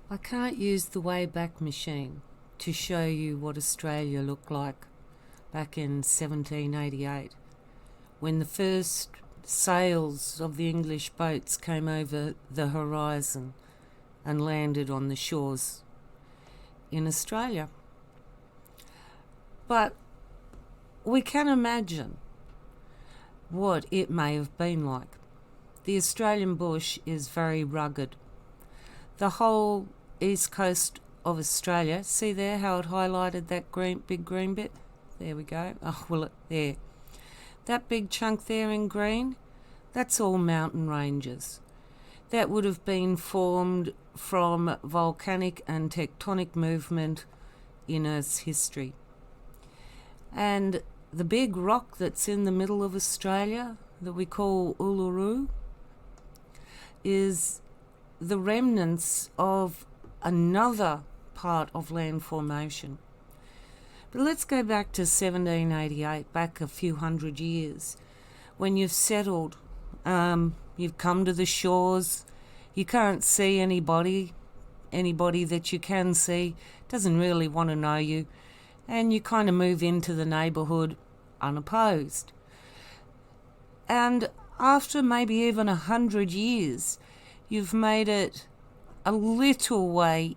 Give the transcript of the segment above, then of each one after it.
I can't use the Wayback Machine to show you what Australia looked like back in 1788 when the first sails of the English boats came over the horizon and landed on the shores in Australia. But we can imagine what it may have been like. The Australian bush is very rugged. The whole east coast of Australia, see there how it highlighted that big green bit? There we go. Oh, well, there. That big chunk there in green, that's all mountain ranges. That would have been formed from volcanic and tectonic movement in Earth's history. And the big rock that's in the middle of Australia that we call Uluru is the remnants of another part of land formation. But let's go back to 1788, back a few hundred years, when you've settled, you've come to the shores, you can't see anybody that you can see doesn't really want to know you, and you kind of move into the neighbourhood unopposed. And after maybe even 100 years, you've made it a little way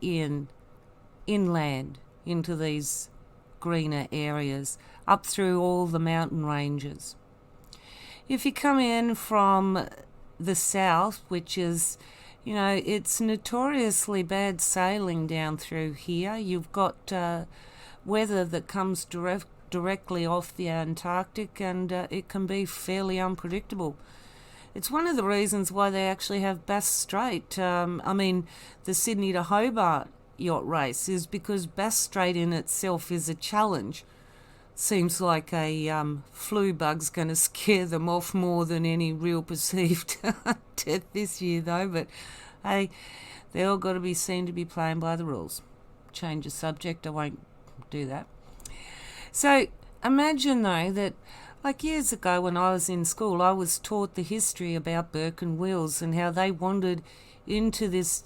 inland into these greener areas, up through all the mountain ranges. If you come in from the south, which is, it's notoriously bad sailing down through here. You've got weather that comes directly off the Antarctic, and it can be fairly unpredictable. It's one of the reasons why they actually have Bass Strait. The Sydney to Hobart yacht race is because Bass Strait in itself is a challenge. Seems like a flu bug's going to scare them off more than any real perceived death this year, though. But hey, they all got to be seen to be playing by the rules. Change the subject, I won't do that. So imagine, though, that like years ago when I was in school, I was taught the history about Burke and Wills and how they wandered into this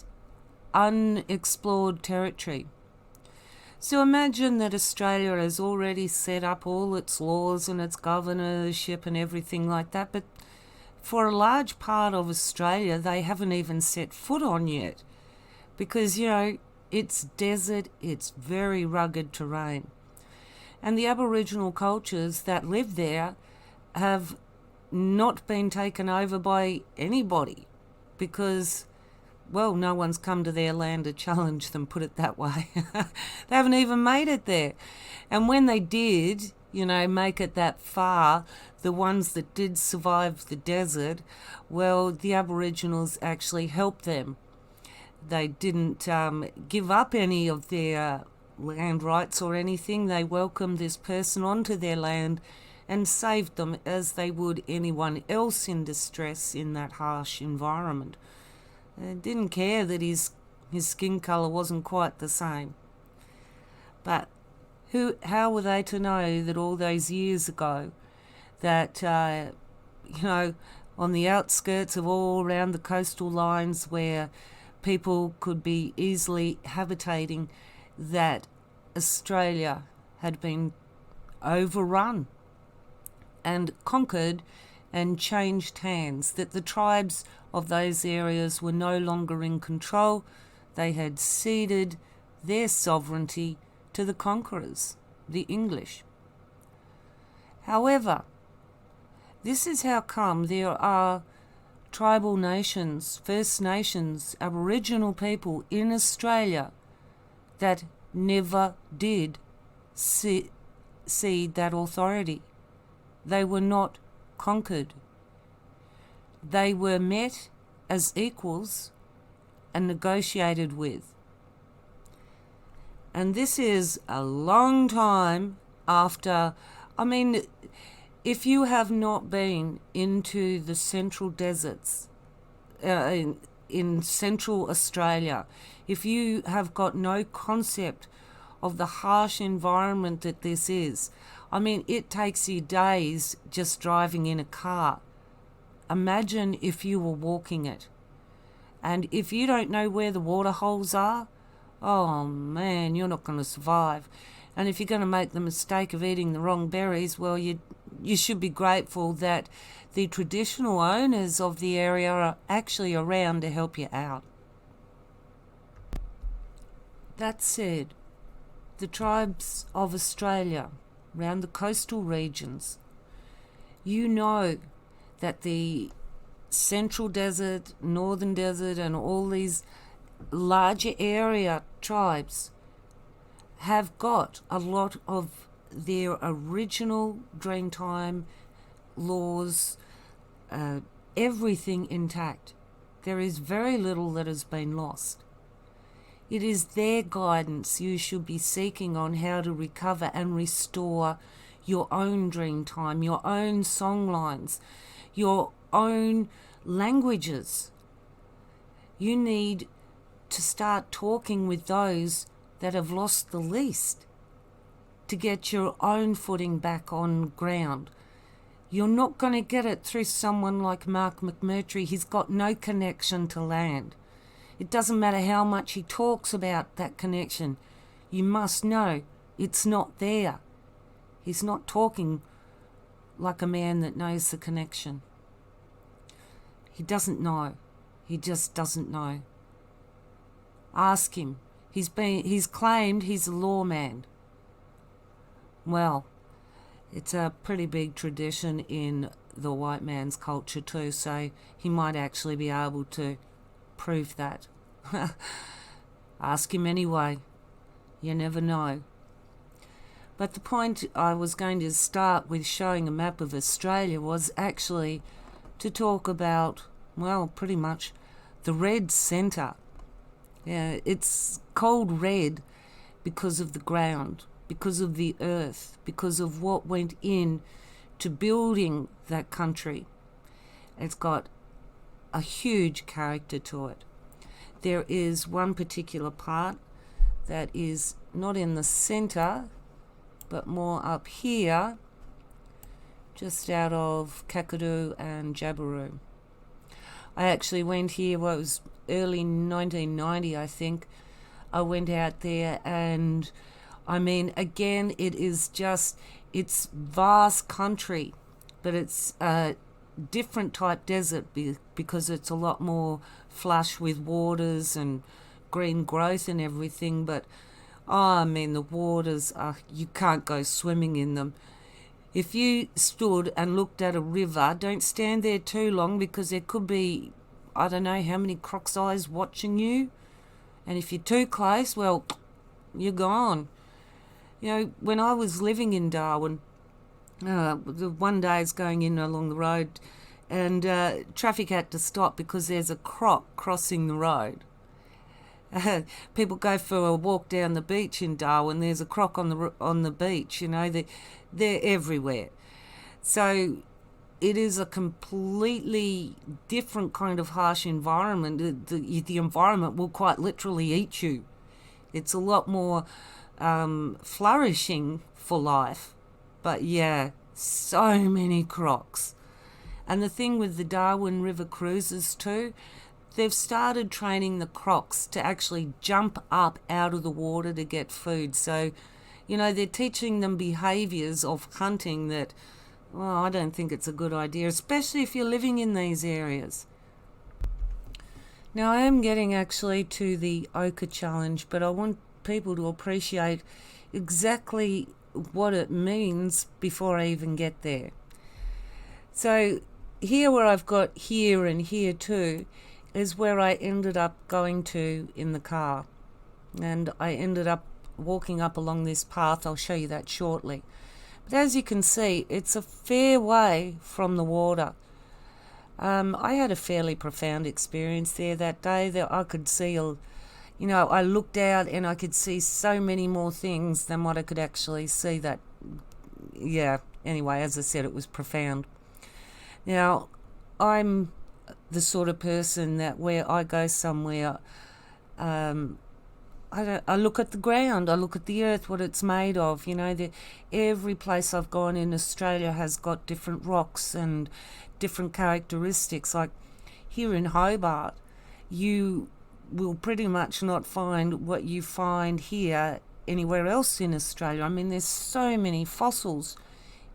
unexplored territory. So imagine that Australia has already set up all its laws and its governorship and everything like that, but for a large part of Australia they haven't even set foot on yet because, it's desert, it's very rugged terrain. And the Aboriginal cultures that live there have not been taken over by anybody because, well, no one's come to their land to challenge them, put it that way. They haven't even made it there. And when they did, make it that far, the ones that did survive the desert, well, the Aboriginals actually helped them. They didn't give up any of their land rights or anything. They welcomed this person onto their land and saved them as they would anyone else in distress in that harsh environment. They didn't care that his skin colour wasn't quite the same. But how were they to know that all those years ago that, on the outskirts of all around the coastal lines where people could be easily habitating, that Australia had been overrun and conquered and changed hands, that the tribes of those areas were no longer in control. They had ceded their sovereignty to the conquerors, the English. However, this is how come there are tribal nations, First Nations, Aboriginal people in Australia that never did cede that authority. They were not conquered. They were met as equals and negotiated with. And this is a long time after, if you have not been into the central deserts in central Australia, if you have got no concept of the harsh environment that this is, it takes you days just driving in a car. Imagine if you were walking it. And if you don't know where the water holes are, oh man, you're not going to survive. And if you're going to make the mistake of eating the wrong berries, well, you should be grateful that the traditional owners of the area are actually around to help you out. That said, the tribes of Australia, around the coastal regions, you know that the Central Desert, Northern Desert, and all these larger area tribes have got a lot of their original Dreamtime laws, everything intact. There is very little that has been lost. It is their guidance you should be seeking on how to recover and restore your own Dreamtime, your own songlines, your own languages. You need to start talking with those that have lost the least to get your own footing back on ground. You're not going to get it through someone like Mark McMurtry. He's got no connection to land. It doesn't matter how much he talks about that connection. You must know it's not there. He's not talking like a man that knows the connection. He doesn't know. He just doesn't know. Ask him. He's claimed he's a lawman. Well, it's a pretty big tradition in the white man's culture too, so he might actually be able to prove that. Ask him anyway. You never know. But the point I was going to start with showing a map of Australia was actually to talk about, well, pretty much the red centre. Yeah, it's called red because of the ground, because of the earth, because of what went in to building that country. It's got a huge character to it. There is one particular part that is not in the centre, but more up here, just out of Kakadu and Jabiru. I actually went here, well, it was early 1990, I think. I went out there, and I mean, again, it's vast country, but it's a different type desert because it's a lot more flush with waters and green growth and everything. But I mean, the waters you can't go swimming in them. If you stood and looked at a river, don't stand there too long because there could be, I don't know how many crocs' eyes watching you. And if you're too close, well, you're gone. You know, when I was living in Darwin, one day I was going in along the road and traffic had to stop because there's a croc crossing the road. People go for a walk down the beach in Darwin. There's a croc on the beach. You know, they're everywhere. So it is a completely different kind of harsh environment. The environment will quite literally eat you. It's a lot more flourishing for life. But yeah, so many crocs. And the thing with the Darwin River cruises too, they've started training the crocs to actually jump up out of the water to get food. So, you know, they're teaching them behaviours of hunting that, well, I don't think it's a good idea, especially if you're living in these areas. Now, I am getting actually to the Ochre challenge, but I want people to appreciate exactly what it means before I even get there. So here where I've got here and here too is where I ended up going to in the car. And I ended up walking up along this path. I'll show you that shortly. But as you can see, it's a fair way from the water. I had a fairly profound experience there that day. That I could see, I looked out and I could see so many more things than what I could actually see. Anyway, as I said, it was profound. Now, I'm the sort of person that where I go somewhere, I look at the ground, I look at the earth, what it's made of. You know, every place I've gone in Australia has got different rocks and different characteristics. Like here in Hobart, you will pretty much not find what you find here anywhere else in Australia. I mean, there's so many fossils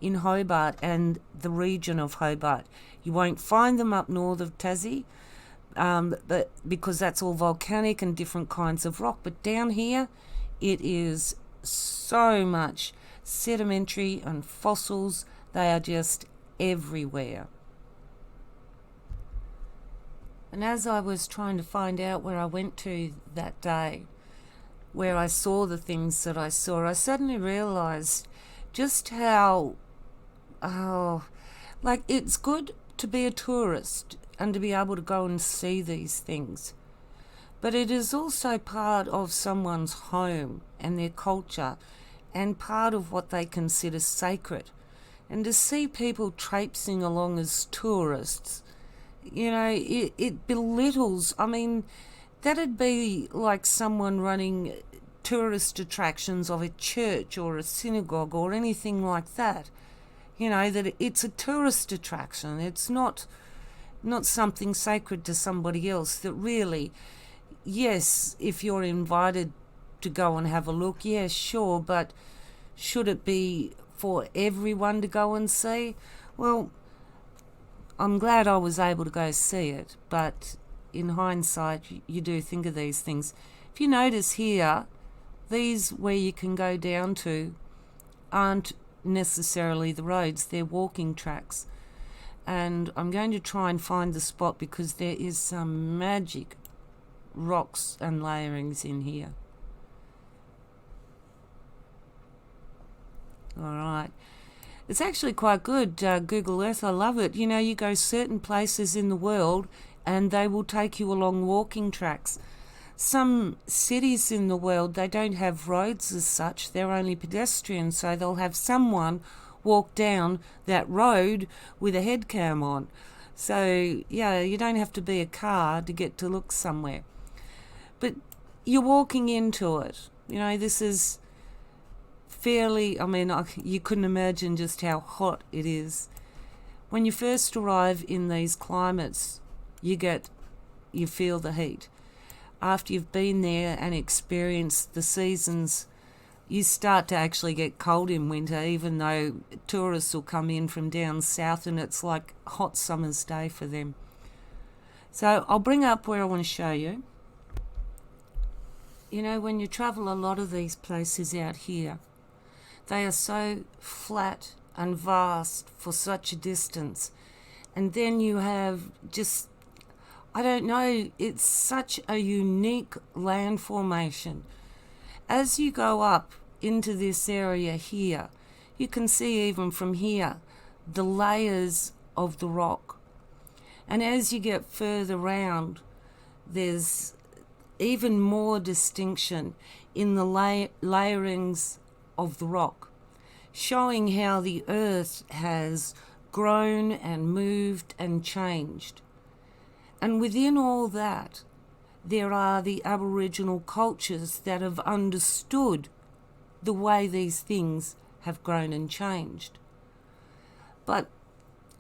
in Hobart and the region of Hobart. You won't find them up north of Tassie, but because that's all volcanic and different kinds of rock. But down here, it is so much sedimentary and fossils. They are just everywhere. And as I was trying to find out where I went to that day, where I saw the things that I saw, I suddenly realised just how, like, it's good to be a tourist and to be able to go and see these things. But it is also part of someone's home and their culture and part of what they consider sacred. And to see people traipsing along as tourists, it belittles. I mean, that'd be like someone running tourist attractions of a church or a synagogue or anything like that. That it's a tourist attraction. It's not something sacred to somebody else. That really, yes, if you're invited to go and have a look, yeah, sure, but should it be for everyone to go and see? Well, I'm glad I was able to go see it, but in hindsight, you do think of these things. If you notice here, these where you can go down to aren't necessarily the roads, they're walking tracks. And I'm going to try and find the spot because there is some magic rocks and layerings in here. All right. It's actually quite good, Google Earth. I love it. You go certain places in the world and they will take you along walking tracks. Some cities in the world, they don't have roads as such. They're only pedestrian, so they'll have someone walk down that road with a head cam on. So, yeah, you don't have to be a car to get to look somewhere. But you're walking into it. This is fairly, you couldn't imagine just how hot it is. When you first arrive in these climates, you feel the heat. After you've been there and experienced the seasons, you start to actually get cold in winter, even though tourists will come in from down south and it's like a hot summer's day for them. So I'll bring up where I want to show you. When you travel a lot of these places out here, they are so flat and vast for such a distance. And then you have just, I don't know, it's such a unique land formation. As you go up into this area here, you can see even from here the layers of the rock. And as you get further round, there's even more distinction in the layerings of the rock, showing how the earth has grown and moved and changed. And within all that, there are the Aboriginal cultures that have understood the way these things have grown and changed. But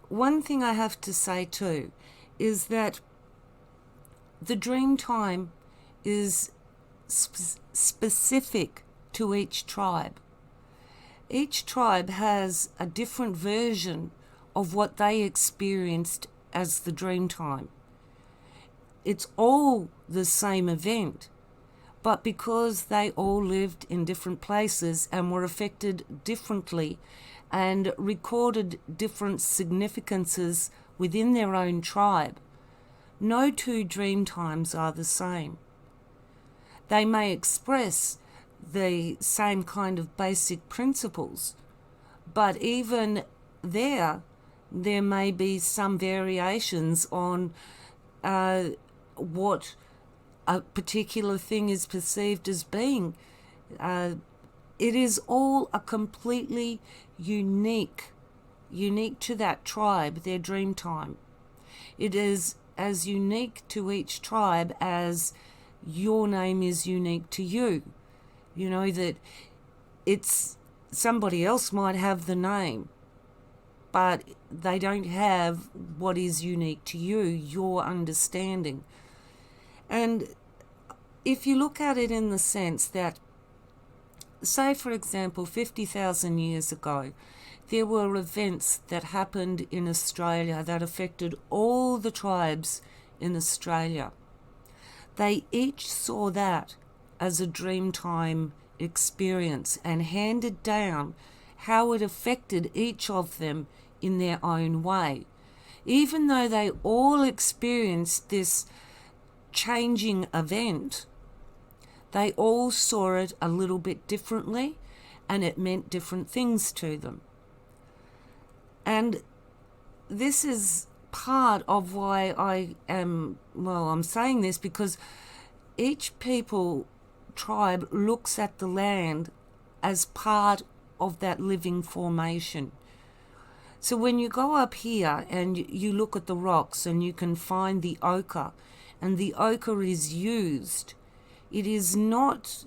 one thing I have to say too is that the dream time is specific to each tribe. Each tribe has a different version of what they experienced as the dream time. It's all the same event, but because they all lived in different places and were affected differently and recorded different significances within their own tribe, no two dream times are the same. They may express the same kind of basic principles, but even there may be some variations on what a particular thing is perceived as being. It is all a completely unique to that tribe, their dream time. It is as unique to each tribe as your name is unique to you. That it's somebody else might have the name, but they don't have what is unique to you, your understanding. And if you look at it in the sense that, say for example, 50,000 years ago, there were events that happened in Australia that affected all the tribes in Australia. They each saw that as a Dreamtime experience and handed down how it affected each of them in their own way. Even though they all experienced this changing event, they all saw it a little bit differently, and it meant different things to them. And this is part of why I'm saying this, because each tribe looks at the land as part of that living formation. So when you go up here and you look at the rocks and you can find the ochre, and the ochre is used, it is not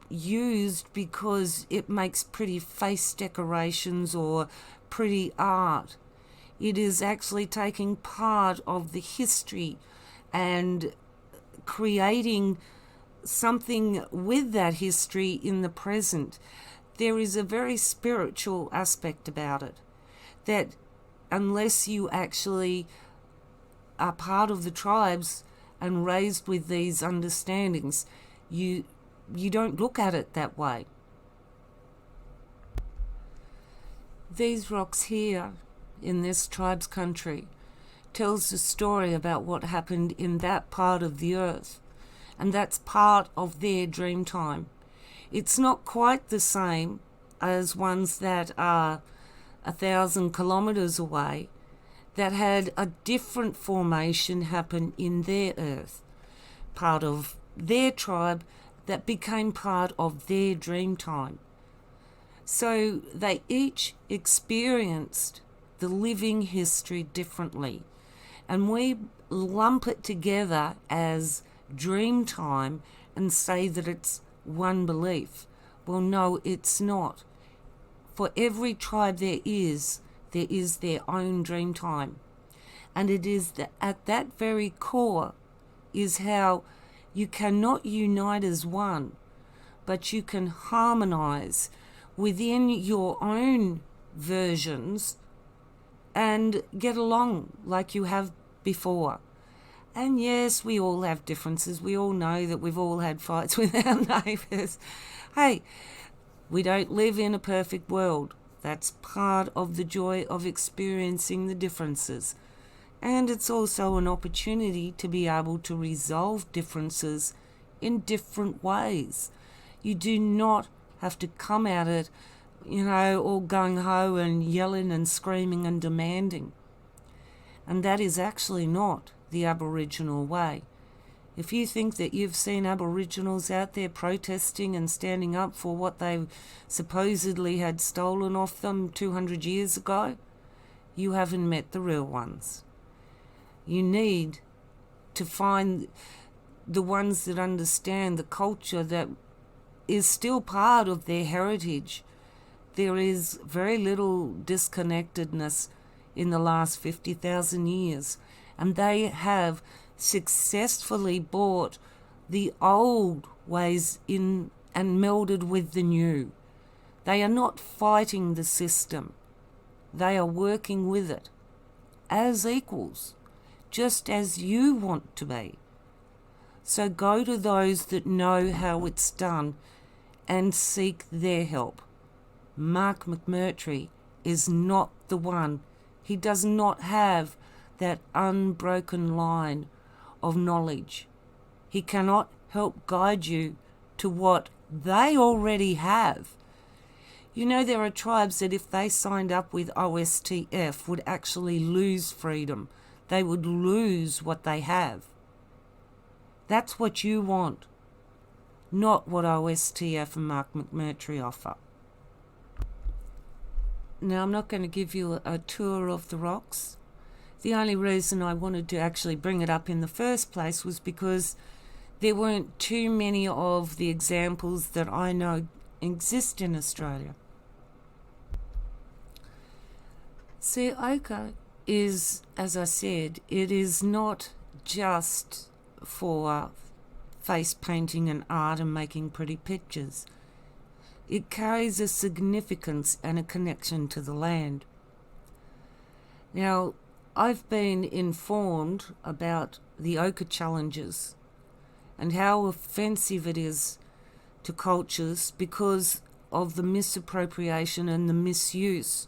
used because it makes pretty face decorations or pretty art. It is actually taking part of the history and creating something with that history in the present. There is a very spiritual aspect about it, that unless you actually are part of the tribes and raised with these understandings, you don't look at it that way. These rocks here in this tribe's country tells a story about what happened in that part of the earth, and that's part of their dream time. It's not quite the same as ones that are 1,000 kilometers away that had a different formation happen in their earth, part of their tribe that became part of their dream time. So they each experienced the living history differently, and we lump it together as dream time and say that it's one belief. Well, no, it's not. For every tribe there is their own dream time. And it is at that very core is how you cannot unite as one, but you can harmonize within your own versions and get along like you have before. And yes, we all have differences. We all know that we've all had fights with our neighbours. Hey, we don't live in a perfect world. That's part of the joy of experiencing the differences. And it's also an opportunity to be able to resolve differences in different ways. You do not have to come at it, all gung-ho and yelling and screaming and demanding. And that is actually not the Aboriginal way. If you think that you've seen Aboriginals out there protesting and standing up for what they supposedly had stolen off them 200 years ago, you haven't met the real ones. You need to find the ones that understand the culture that is still part of their heritage. There is very little disconnectedness in the last 50,000 years, and they have successfully brought the old ways in and melded with the new. They are not fighting the system. They are working with it as equals, just as you want to be. So go to those that know how it's done and seek their help. Mark McMurtry is not the one. He does not have that unbroken line of knowledge. He cannot help guide you to what they already have. There are tribes that if they signed up with OSTF would actually lose freedom. They would lose what they have. That's what you want, not what OSTF and Mark McMurtry offer. Now, I'm not going to give you a tour of the rocks. The only reason I wanted to actually bring it up in the first place was because there weren't too many of the examples that I know exist in Australia. See, ochre is, as I said, it is not just for face painting and art and making pretty pictures. It carries a significance and a connection to the land. Now, I've been informed about the ochre challenges and how offensive it is to cultures because of the misappropriation and the misuse,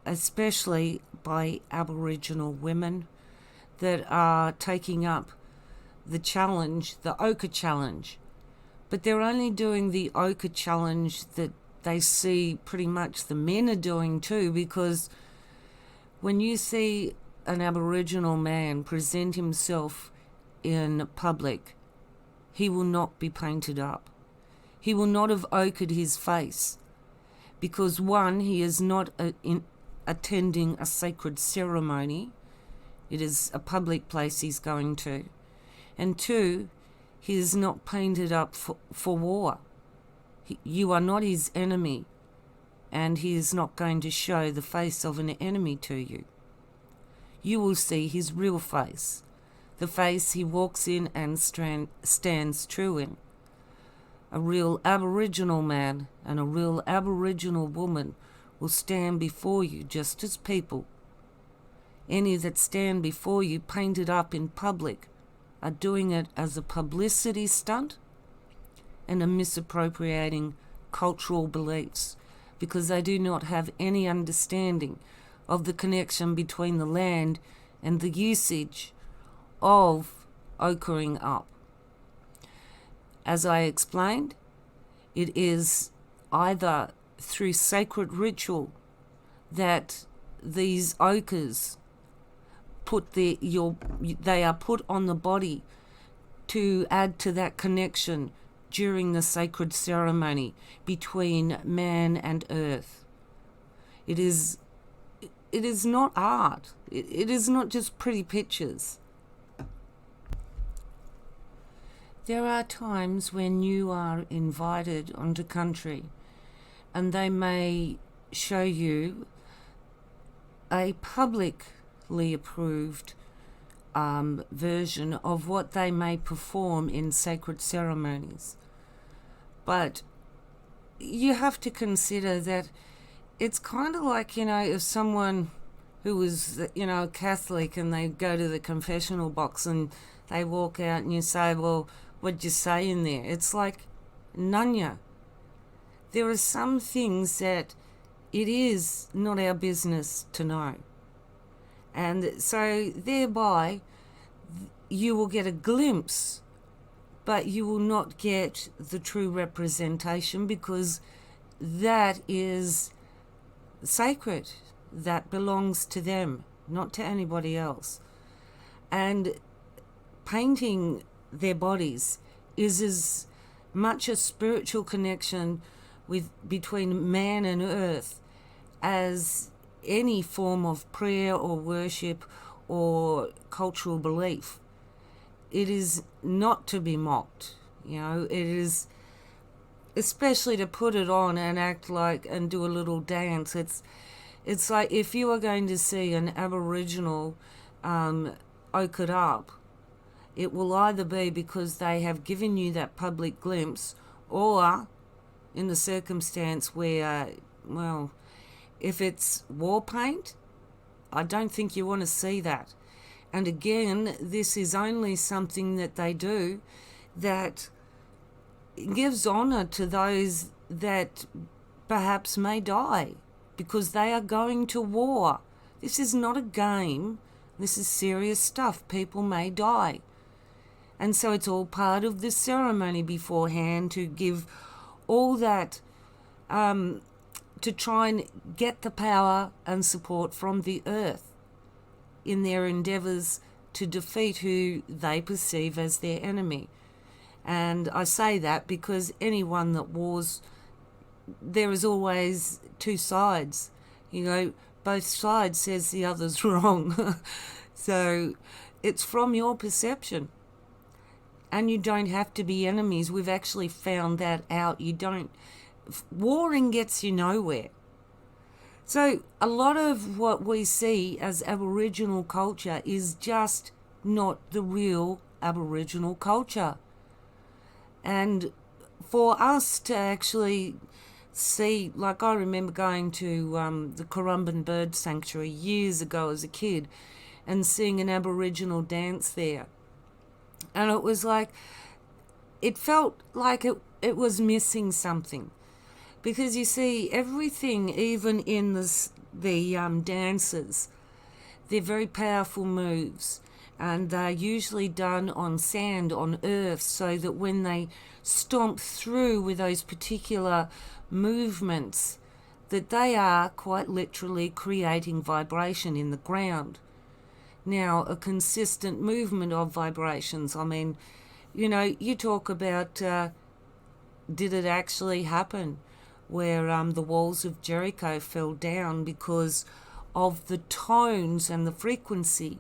especially by Aboriginal women that are taking up the challenge, the ochre challenge. But they're only doing the ochre challenge that they see pretty much the men are doing too, because when you see an Aboriginal man present himself in public, he will not be painted up. He will not have ochred his face because, one, he is not attending a sacred ceremony. It is a public place he's going to. And two, he is not painted up for war. You are not his enemy, and he is not going to show the face of an enemy to you. You will see his real face, the face he walks in and stands true in. A real Aboriginal man and a real Aboriginal woman will stand before you just as people. Any that stand before you painted up in public are doing it as a publicity stunt and are misappropriating cultural beliefs because they do not have any understanding of the connection between the land and the usage of ochring up. As I explained, it is either through sacred ritual that these ochres they are put on the body to add to that connection during the sacred ceremony between man and earth. It is not art. It is not just pretty pictures. There are times when you are invited onto country and they may show you a publicly approved version of what they may perform in sacred ceremonies. But you have to consider that it's kind of like, if someone who was, a Catholic and they go to the confessional box and they walk out and you say, well, what'd you say in there? It's like, nunya. There are some things that it is not our business to know. And so thereby you will get a glimpse, but you will not get the true representation because that is sacred. That belongs to them, not to anybody else. And painting their bodies is as much a spiritual connection between man and earth as any form of prayer or worship or cultural belief. It is not to be mocked. It is, especially to put it on and act like and do a little dance. It's like if you are going to see an Aboriginal ochred up, it will either be because they have given you that public glimpse or in the circumstance where, if it's war paint, I don't think you want to see that. And again, this is only something that they do that gives honour to those that perhaps may die because they are going to war. This is not a game. This is serious stuff. People may die. And so it's all part of the ceremony beforehand to give all that, to try and get the power and support from the earth in their endeavours to defeat who they perceive as their enemy. And I say that because anyone that wars, there is always two sides. Both sides says the other's wrong. So it's from your perception. And you don't have to be enemies. We've actually found that out. Warring gets you nowhere. So a lot of what we see as Aboriginal culture is just not the real Aboriginal culture. And for us to actually see, like I remember going to the Currumbin Bird Sanctuary years ago as a kid and seeing an Aboriginal dance there. And it was like, it felt like it was missing something. Because you see, everything, even in the dances, they're very powerful moves. And they're usually done on sand, on earth, so that when they stomp through with those particular movements, that they are quite literally creating vibration in the ground. Now, a consistent movement of vibrations, I mean, you know, you talk about, did it actually happen? Where the walls of Jericho fell down because of the tones and the frequency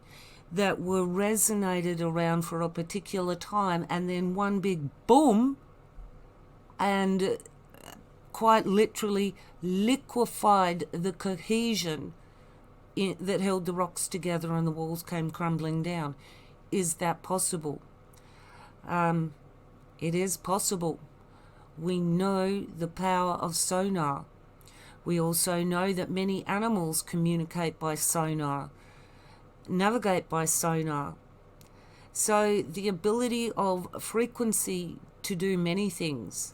that were resonated around for a particular time, and then one big boom, and quite literally liquefied the cohesion that held the rocks together, and the walls came crumbling down. Is that possible? It is possible. We know the power of sonar. We also know that many animals communicate by sonar, navigate by sonar. So the ability of frequency to do many things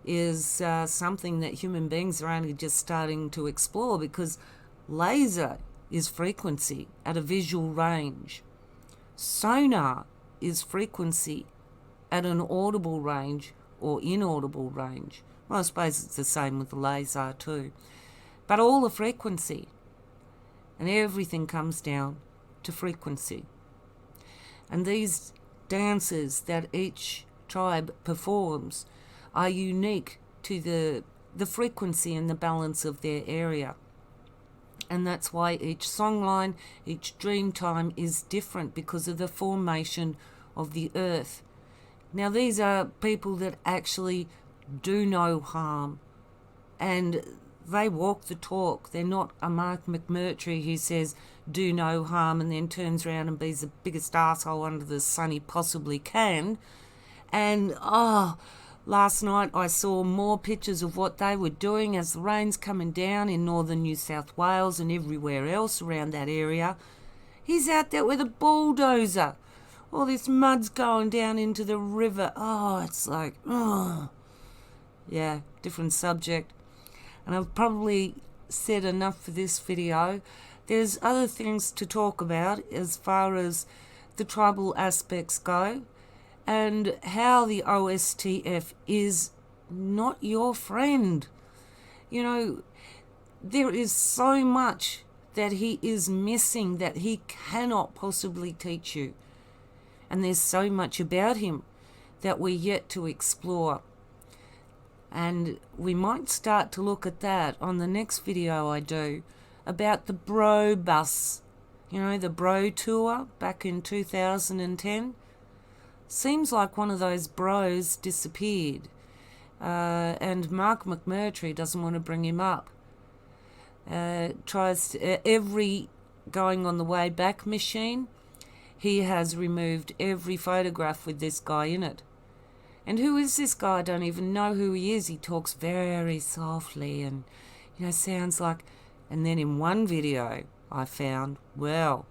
is something that human beings are only just starting to explore, because laser is frequency at a visual range. Sonar is frequency at an audible range or inaudible range. Well, I suppose it's the same with the laser too. But all the frequency, and everything comes down to frequency. And these dances that each tribe performs are unique to the frequency and the balance of their area. And that's why each songline, each dream time is different, because of the formation of the earth. Now, these are people that actually do no harm, and they walk the talk. They're not a Mark McMurtry who says do no harm and then turns around and be the biggest asshole under the sun he possibly can. And last night I saw more pictures of what they were doing as the rain's coming down in northern New South Wales and everywhere else around that area. He's out there with a bulldozer. All this mud's going down into the river. It's like, yeah, different subject. And I've probably said enough for this video. There's other things to talk about as far as the tribal aspects go, and how the OSTF is not your friend. You know, there is so much that he is missing that he cannot possibly teach you. And there's so much about him that we're yet to explore. And we might start to look at that on the next video I do about the Bro Bus. You know, the Bro Tour back in 2010. Seems like one of those bros disappeared. And Mark McMurtry doesn't want to bring him up. Tries to, every Going on the Way Back machine, he has removed every photograph with this guy in it. And who is this guy? I don't even know who he is. He talks very softly and, you know, sounds like... And then in one video I found, well,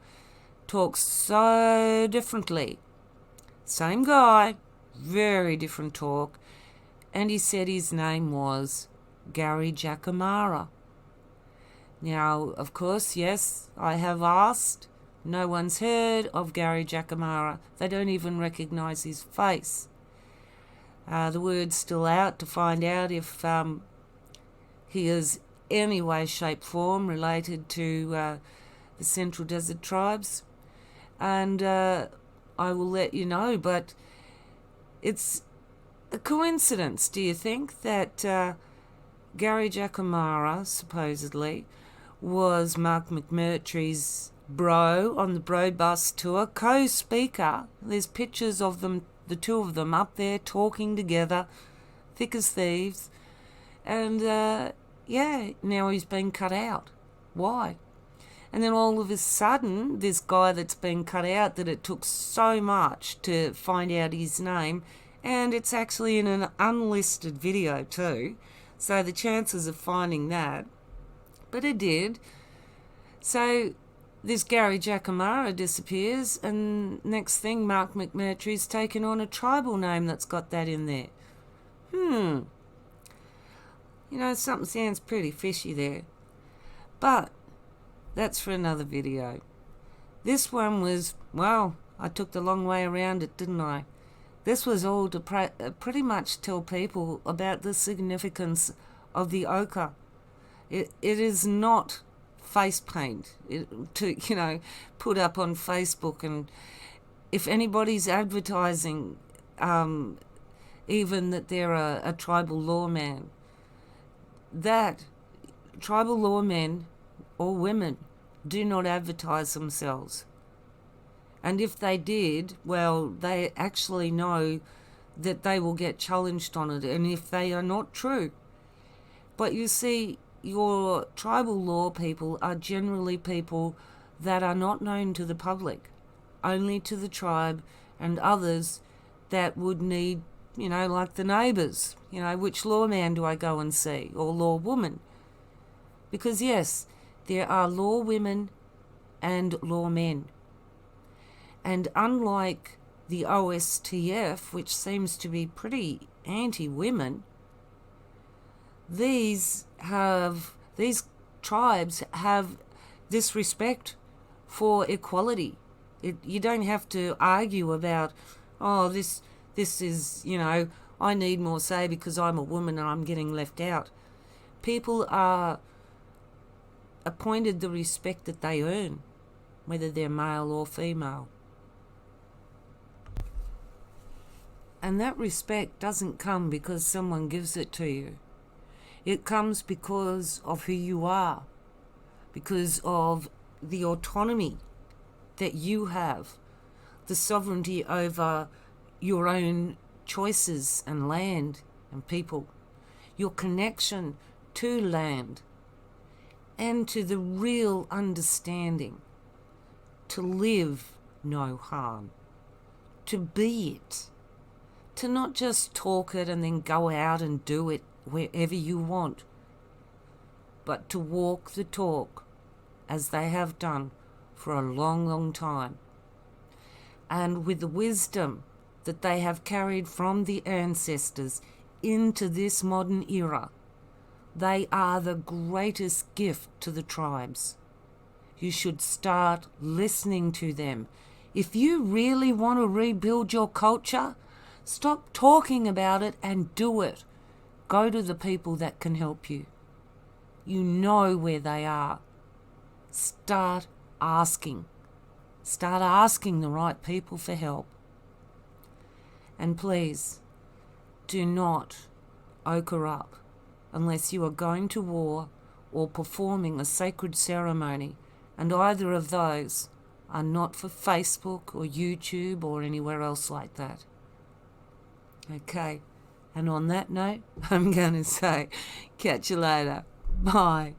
talks so differently. Same guy, very different talk. And he said his name was Gary Jacamara. Now, of course, yes, I have asked. No one's heard of Gary Jacamara. They don't even recognise his face. The word's still out to find out if he is any way, shape, form related to the Central Desert tribes. And I will let you know, but it's a coincidence, do you think, that Gary Jacamara, supposedly, was Mark McMurtry's bro on the Bro Bus Tour, co-speaker. There's pictures of them, the two of them up there talking together, thick as thieves. And yeah, now he's been cut out. Why? And then all of a sudden, this guy that's been cut out, that it took so much to find out his name, And it's actually in an unlisted video too, so the chances of finding that, but it did. So this Gary Jackamara disappears, and next thing Mark McMurtry's taken on a tribal name that's got that in there. Something sounds pretty fishy there. But that's for another video. This one was, well, I took the long way around it, didn't I? This was all to pretty much tell people about the significance of the ochre. It is not face paint to put up on Facebook, and if anybody's advertising even that they're a tribal lawman, that tribal lawmen or women do not advertise themselves. And if they did, well, they actually know that they will get challenged on it, and if they are not true. But you see, your tribal law people are generally people that are not known to the public, only to the tribe and others that would need, like the neighbours, which lawman do I go and see, or law woman? Because yes, there are law women and law men. And unlike the OSTF, which seems to be pretty anti-women, these tribes have this respect for equality. You don't have to argue about, this is, I need more say because I'm a woman and I'm getting left out. People are appointed the respect that they earn, whether they're male or female. And that respect doesn't come because someone gives it to you. It comes because of who you are, because of the autonomy that you have, the sovereignty over your own choices and land and people, your connection to land, and to the real understanding to live no harm, to be it, to not just talk it and then go out and do it wherever you want, but to walk the talk as they have done for a long, long time. And with the wisdom that they have carried from the ancestors into this modern era, they are the greatest gift to the tribes. You should start listening to them. If you really want to rebuild your culture, stop talking about it and do it. Go to the people that can help you. You know where they are. Start asking. Start asking the right people for help. And please, do not ochre up unless you are going to war or performing a sacred ceremony, and either of those are not for Facebook or YouTube or anywhere else like that. Okay, and on that note, I'm going to say, catch you later. Bye.